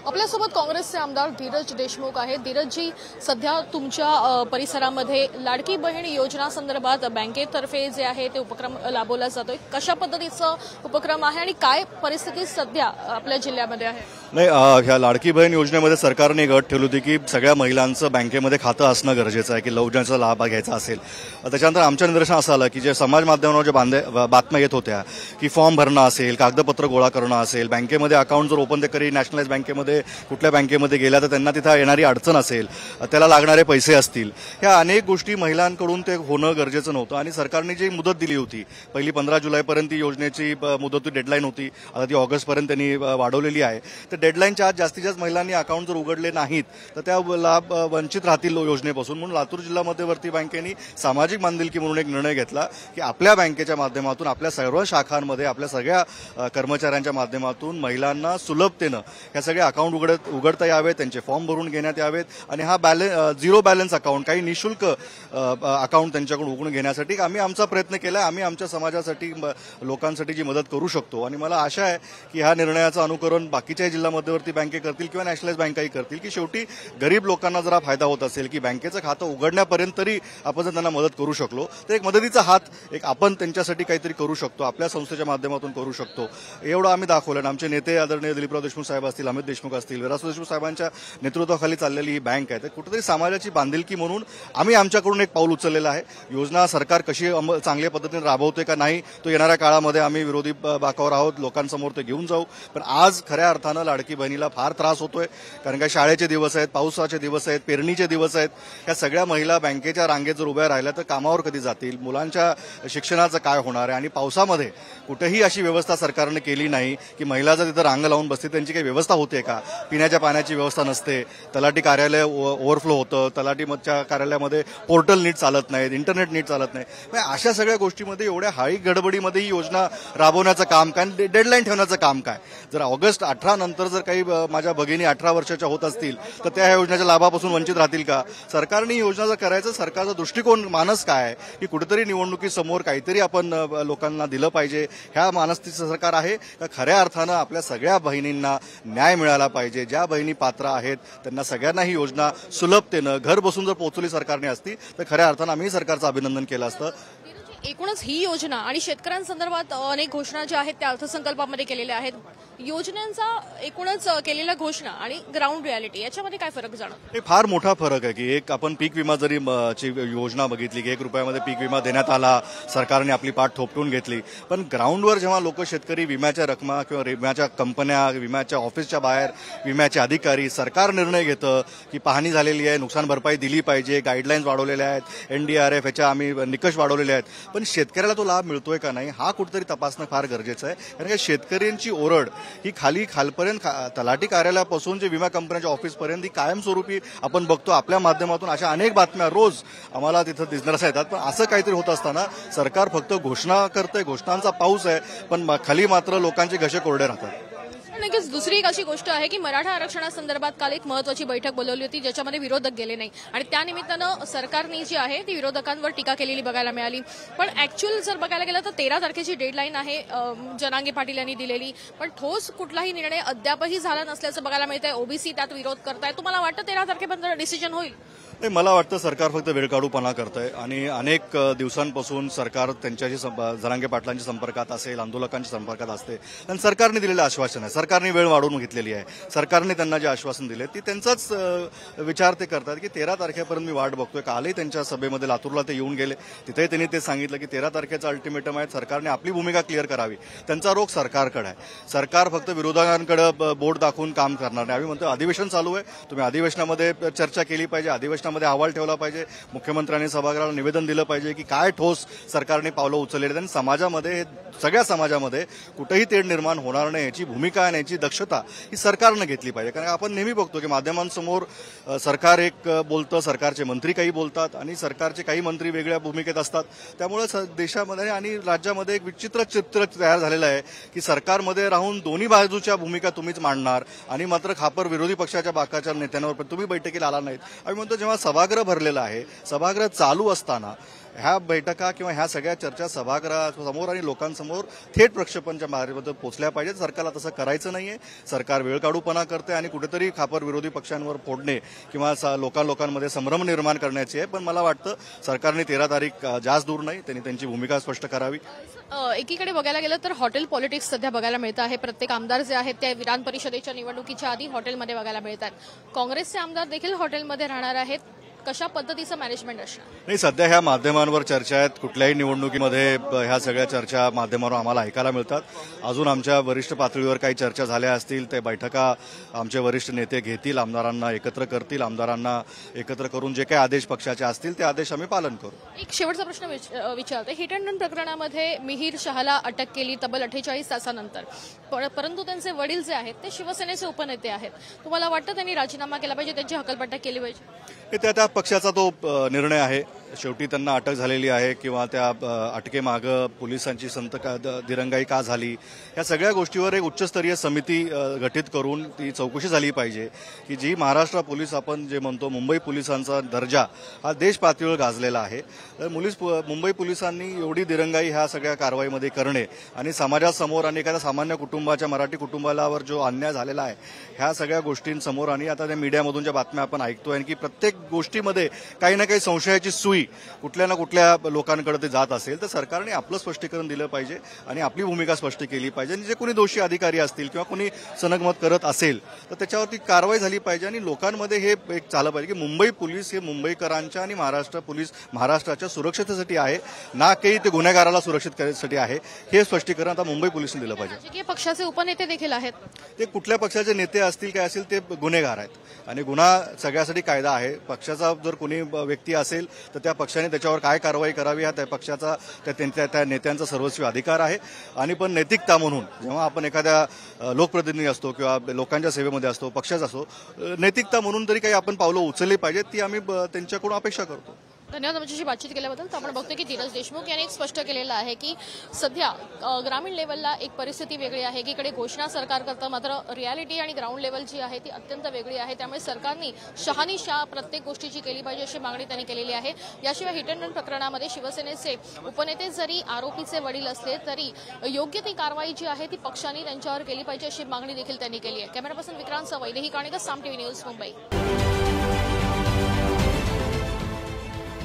आपल्यासोबत काँग्रेसचे आमदार धीरज देशमुख आहेत। धीरजजी, सध्या तुमच्या परिसरामध्ये लाडकी बहीण योजना संदर्भात बँकेतर्फे जे आहे ते उपक्रम राबवला जातोय, कशा पद्धतीचा उपक्रम आहे आणि काय परिस्थिती सध्या आपल्या जिल्ह्यामध्ये आहे? नाही, ह्या लाडकी बहीण योजनेमध्ये सरकारने गट ठेवली होती की सगळ्या महिलांचं बँकेमध्ये खातं असणं गरजेचं आहे की योजनेचा लाभ घ्यायचा असेल। त्याच्यानंतर आमच्या निदर्शनास असं आलं की जे समाज माध्यमांवर जे बातम्या येत होत्या की फॉर्म भरणं असेल, कागदपत्र गोळा करणं असेल, बँकेमध्ये अकाउंट जर ओपन ते करी नॅशनलाइज बँकेमध्ये कुठल्या बँकेमध्ये गेल्या तर त्यांना तिथं येणारी अडचण असेल, त्याला लागणारे पैसे असतील, ह्या अनेक गोष्टी महिलांकडून ते होणं गरजेचं नव्हतं। आणि सरकारने जी मुदत दिली होती, पहिली 15 जुलैपर्यंत ती योजनेची मुदत डेडलाईन होती, आता ती ऑगस्टपर्यंत त्यांनी वाढवलेली आहे। तर डेडलाईनच्या आत जास्तीत जास्त महिलांनी अकाउंट जर उघडले नाहीत तर त्या लाभ वंचित राहतील योजनेपासून। म्हणून लातूर जिल्हा मध्यवर्ती बँकेने सामाजिक बांधिलकी म्हणून एक निर्णय घेतला की आपल्या बँकेच्या माध्यमातून आपल्या सर्व शाखांमध्ये आपल्या सगळ्या कर्मचाऱ्यांच्या माध्यमातून महिलांना सुलभतेनं ह्या सगळे अकाउंट उघडता यावेत, त्यांचे फॉर्म भरून घेण्यात यावेत आणि हा झिरो बॅलन्स अकाउंट, काही निशुल्क अकाउंट त्यांच्याकडून उघडून घेण्यासाठी आम्ही आमचा प्रयत्न केला। आम्ही आमच्या समाजासाठी लोकांसाठी जी मदत करू शकतो आणि मला आशा आहे की ह्या निर्णयाचं अनुकरण बाकीच्या जिल्हा मध्यवर्ती बँके करतील किंवा नॅशनलाइज बँकाही करतील की शेवटी गरीब लोकांना जरा फायदा होत असेल की बँकेचं खातं उघडण्यापर्यंत तरी आपण जर त्यांना मदत करू शकलो तर एक मदतीचा हात एक आपण त्यांच्यासाठी काहीतरी करू शकतो, आपल्या संस्थेच्या माध्यमातून करू शकतो, एवढं आम्ही दाखवलं। आणि आमचे नेते आदरणीय दिलीपराव देशमुख साहेब असतील, अमित देशमुख असतील, विरासराव देशमुख साहेबांच्या नेतृत्वाखाली चाललेली ही बँक आहे, तर कुठेतरी समाजाची बांधिलकी म्हणून आम्ही आमच्याकडून एक पाऊल उचललेलं आहे। योजना सरकार कशी चांगल्या पद्धतीने राबवते का नाही तो येणाऱ्या काळामध्ये आम्ही विरोधी बाकावर आहोत, लोकांसमोर ते घेऊन जाऊ। पण आज खऱ्या अर्थानं लाडकी बहिणीला फार त्रास होतोय, कारण का शाळेचे दिवस आहेत, पावसाचे दिवस आहेत, पेरणीचे दिवस आहेत। या सगळ्या महिला बँकेच्या रांगेत जर उभ्या राहिल्या तर कामावर कधी जातील, मुलांच्या शिक्षणाचं काय होणार आहे? आणि पावसामध्ये कुठेही अशी व्यवस्था सरकारने केली नाही की महिला जर तिथं रांग लावून बसते त्यांची काही व्यवस्था होते का? पिण्याच्या पाण्याची व्यवस्था नसते, तलाठी कार्यालय ओव्हरफ्लो होतं, तलाठीच्या कार्यालयामध्ये पोर्टल नीट चालत नाहीत, इंटरनेट नीट चालत नाही। अशा सगळ्या गोष्टीमध्ये एवढ्या हाई गडबडीमध्ये ही योजना राबवण्याचं काम काय, डेडलाईन ठेवण्याचं काम काय? जर ऑगस्ट 18 नंतर जर काही माझ्या भगिनी 18 वर्षाच्या होत असतील तर त्या योजनेच्या लाभापासून वंचित राहतील का? सरकारने ही योजना जर करायचं, सरकारचा दृष्टिकोन मानस काय आहे की कुठेतरी निवडणुकीसमोर काहीतरी आपण लोकांना दिलं पाहिजे, ह्या मानस्थितीचं सरकार आहे का खऱ्या अर्थानं आपल्या सगळ्या बहिणींना न्याय मिळाला पाहिजे? ज्या बहिणी पात्र आहेत त्यांना सगळ्यांना ही योजना सुलभतेनं घर बसून जर पोहोचवली सरकारने असती तर खऱ्या अर्थानं आम्ही सरकारचं अभिनंदन केलं असतं। एकूणच ही योजना आणि शेतकऱ्यांसंदर्भात अनेक घोषणा ज्या आहेत त्या अर्थसंकल्पामध्ये केलेल्या आहेत, योजनांचा एकूणच केलेल्या घोषणा आणि ग्राउंड रियालिटी याच्यामध्ये काय फरक जाणवतो? फार मोठा फरक आहे की एक आपण पीक विमा जरी योजना बघितली की 1 रुपयामध्ये पीक विमा देण्यात आला, सरकारने आपली पाठ थोपटून घेतली, पण ग्राउंडवर जेव्हा लोक शेतकरी विम्याच्या रकमा किंवा विम्याच्या कंपन्या, विम्याच्या ऑफिसच्या बाहेर विम्याचे अधिकारी, सरकार निर्णय घेतं की पाहणी झालेली आहे, नुकसान भरपाई दिली पाहिजे, गाईडलाईन्स वाढवलेल्या आहेत, NDRF ह्याच्या आम्ही निकष वाढवलेले आहेत, पण शेतकऱ्याला तो लाभ मिळतोय का नाही हा कुठेतरी तपासणं फार गरजेचं आहे। कारण की शेतकऱ्यांची ओरड ही खालपर्यंत तलाठी कार्यालयापासून जे विमा कंपन्यांच्या ऑफिसपर्यंत ही कायमस्वरूपी आपण बघतो, आपल्या माध्यमातून अशा अनेक बातम्या रोज आम्हाला तिथं दिसणाऱ्या येतात। पण असं काहीतरी होत असताना सरकार फक्त घोषणा करतंय, घोषणांचा पाऊस आहे, पण खाली मात्र लोकांचे घसे कोरडे राहतात। नक्कीच दुसरी एक अशी गोष्ट आहे की मराठा आरक्षणासंदर्भात काल एक महत्वाची बैठक बोलवली होती ज्याच्यामध्ये विरोधक गेले नाही आणि त्यानिमित्तानं सरकारने जी आहे ती विरोधकांवर टीका केलेली बघायला मिळाली। पण ऍक्च्युअल जर बघायला गेलं तर 13 तारखेची डेडलाईन आहे जनांगे पाटील यांनी दिलेली, पण ठोस कुठलाही निर्णय अद्यापही झाला नसल्याचं बघायला मिळतंय। ओबीसी त्यात विरोध करताय, तुम्हाला वाटतं 13 तारखेपर्यंत डिसिजन होईल? नाही, मला वाटतं सरकार फक्त वेळकाढूपणा करतंय आणि अनेक दिवसांपासून सरकार त्यांच्याशी जरांगे पाटलांच्या संपर्कात असेल, आंदोलकांच्या संपर्कात असते आणि सरकारने दिलेलं आश्वासन आहे, सरकारने वेळ वाढवून घेतलेली आहे, सरकारने त्यांना जे आश्वासन दिले ती त्यांचाच विचार ते करतात की 13 तारखेपर्यंत मी वाट बघतोय। कालही त्यांच्या सभेमध्ये लातूरला ते येऊन गेले, तिथेही त्यांनी ते सांगितलं की 13 तारखेचं अल्टिमेटम आहे, सरकारने आपली भूमिका क्लिअर करावी, त्यांचा रोख सरकारकडे आहे, सरकार फक्त विरोधकांकडे बोट दाखवून काम करणार नाही। आम्ही म्हणतो अधिवेशन चालू आहे, तुम्ही अधिवेशनामध्ये चर्चा केली पाहिजे, अधिवेशनामध्ये अहवाल ठेवला पाहिजे, मुख्यमंत्र्यांनी सभागृहाला निवेदन दिलं पाहिजे की काय ठोस सरकारने पावलं उचललेली आणि समाजामध्ये, सगळ्या समाजामध्ये कुठेही तेढ निर्माण होणार नाही याची भूमिका आणि याची दक्षता ही सरकारनं घेतली पाहिजे। कारण आपण नेहमी बघतो की माध्यमांसमोर सरकार एक बोलतं, सरकारचे मंत्री काही बोलतात आणि सरकारचे काही मंत्री वेगळ्या भूमिकेत असतात, त्यामुळे देशामध्ये आणि राज्यामध्ये एक विचित्र चित्र तयार झालेलं आहे की सरकारमध्ये राहून दोन्ही बाजूच्या भूमिका तुम्हीच मांडणार आणि मात्र खापर विरोधी पक्षाच्या बाकाच्या नेत्यांवर पण तुम्ही बैठकीला आला नाहीत। आम्ही म्हणतो जेव्हा सभागृह भरलेला आहे, सभागृह चालू असताना ह्या बैठका किंवा ह्या सगळ्या चर्चा सभागृहासमोर आणि लोकांसमोर थेट प्रक्षेपणच्या मार्गामध्ये पोहोचल्या पाहिजेत. सरकारला तसं करायचं नाहीये. सरकार वेळकाढूपणा करते आणि कुठेतरी खापर विरोधी पक्षांवर फोडणे किंवा लोकांमध्ये संभ्रम निर्माण करण्याची आहे. पण मला वाटतं सरकारने 13 तारीख जास्त दूर नाही, त्यांनी त्यांची भूमिका स्पष्ट करावी. एकीकडे बघायला गेलं तर हॉटेल पॉलिटिक्स सध्या बघायला मिळतं आहे. प्रत्येक आमदार जे आहेत ते विधान परिषदेच्या निवडणुकीच्या आधी हॉटेलमध्ये बघायला मिळतात. काँग्रेसचे आमदार देखील हॉटेलमध्ये राहणार आहेत. कशा पद्धतीचं मॅनेजमेंट असणार? नाही, सध्या ह्या माध्यमांवर चर्चा आहेत. कुठल्याही निवडणुकीमध्ये ह्या सगळ्या चर्चा माध्यमांवर आम्हाला ऐकायला मिळतात. अजून आमच्या वरिष्ठ पातळीवर काही चर्चा झाल्या असतील, ते बैठका आमचे वरिष्ठ नेते घेतील, आमदारांना एकत्र करतील, आमदारांना एकत्र करून जे काही आदेश पक्षाचे असतील ते आदेश आम्ही पालन करू. एक शेवटचा प्रश्न विचारते. हिट अँड रन प्रकरणामध्ये मिहीर शहाला अटक केली तब्बल 48 तासानंतर, परंतु त्यांचे वडील जे आहेत ते शिवसेनेचे उपनेते आहेत. तुम्हाला वाटतं त्यांनी राजीनामा केला पाहिजे, त्यांची हकालपट्टी केली पाहिजे? त्या पक्षाचा तो निर्णय आहे. शेवटी त्यांना अटक झालेली आहे किंवा त्या अटकेमागं पोलिसांची दिरंगाई का झाली, या सगळ्या गोष्टीवर एक उच्चस्तरीय समिती गठीत करून ती चौकशी झाली पाहिजे. की जी महाराष्ट्र पोलीस आपण जे म्हणतो, मुंबई पोलिसांचा दर्जा हा देश पातळीवर गाजलेला आहे. तर मुंबई पोलिसांनी एवढी दिरंगाई ह्या सगळ्या कारवाईमध्ये करणे आणि समाजासमोर आणि एखाद्या सामान्य कुटुंबाच्या, मराठी कुटुंबावर जो अन्याय झालेला आहे ह्या सगळ्या गोष्टींसमोर, आणि आता त्या मीडियामधून ज्या बातम्या आपण ऐकतोय की प्रत्येक गोष्टीमध्ये काही ना काही संशयाची सुई कुठल्या ना कुठल्या लोकांकडे ते जात असेल, तर सरकारने आपलं स्पष्टीकरण दिलं पाहिजे आणि आपली भूमिका स्पष्ट केली पाहिजे. आणि जे कोणी दोषी अधिकारी असतील किंवा कोणी सनगमत करत असेल तर त्याच्यावरती कारवाई झाली पाहिजे. आणि लोकांमध्ये हे एक झालं पाहिजे की मुंबई पोलीस हे मुंबईकरांच्या आणि महाराष्ट्र पोलीस महाराष्ट्राच्या सुरक्षतेसाठी आहे, ना काही ते गुन्हेगाराला सुरक्षित करण्यासाठी आहे. हे स्पष्टीकरण आता मुंबई पोलिसांनी दिलं पाहिजे. राजकीय पक्षाचे उपनेते देखील आहेत. ते कुठल्या पक्षाचे नेते असतील काय असतील ते गुन्हेगार आहेत आणि गुन्हा सगळ्यासाठी कायदा आहे. पक्षाचा जर कोणी व्यक्ती असेल तर त्या पक्षाने त्याच्यावर काय कारवाई करावी हा त्या पक्षाचा, त्या नेत्यांचा सर्वस्वी अधिकार आहे. आणि पण नैतिकता म्हणून जेव्हा आपण एखाद्या लोकप्रतिनिधी असतो किंवा लोकांच्या सेवेमध्ये असतो, पक्षाचा असतो, नैतिकता म्हणून तरी काही आपण पावलं उचलली पाहिजेत, ती आम्ही त्यांच्याकडून अपेक्षा करतो. धन्यवाद आमच्याशी बातचीत केल्याबद्दल. तर आपण बघतो की धीरज देशमुख यांनी एक स्पष्ट केलेलं आहे की सध्या ग्रामीण लेवलला एक परिस्थिती वेगळी आहे. एकीकडे घोषणा सरकार करतं, मात्र रियालिटी आणि ग्राउंड लेवल जी आहे ती अत्यंत वेगळी आहे. त्यामुळे सरकारने शहानिशा प्रत्येक गोष्टीची केली पाहिजे अशी मागणी त्यांनी केलेली आहे. याशिवाय हिट अँड रन प्रकरणामध्ये शिवसेनेचे उपनेते जरी आरोपीचे वडील असले तरी योग्य ती कारवाई जी आहे ती पक्षाने त्यांच्यावर केली पाहिजे अशी मागणी देखील त्यांनी केली आहे. कॅमेरा पर्सन विक्रांत वैदेही काणेकर, साम टीव्ही न्यूज, मुंबई.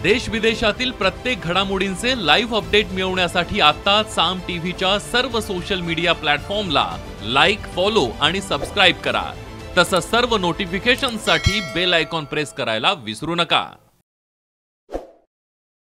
देश विदेशातील प्रत्येक घडामोडींचे लाईव्ह अपडेट मिळवण्यासाठी आता साम टीव्हीच्या सर्व सोशल मीडिया प्लॅटफॉर्मला लाईक, फॉलो आणि सबस्क्राईब करा. तसंच सर्व नोटिफिकेशनसाठी बेल आयकॉन प्रेस करायला विसरू नका.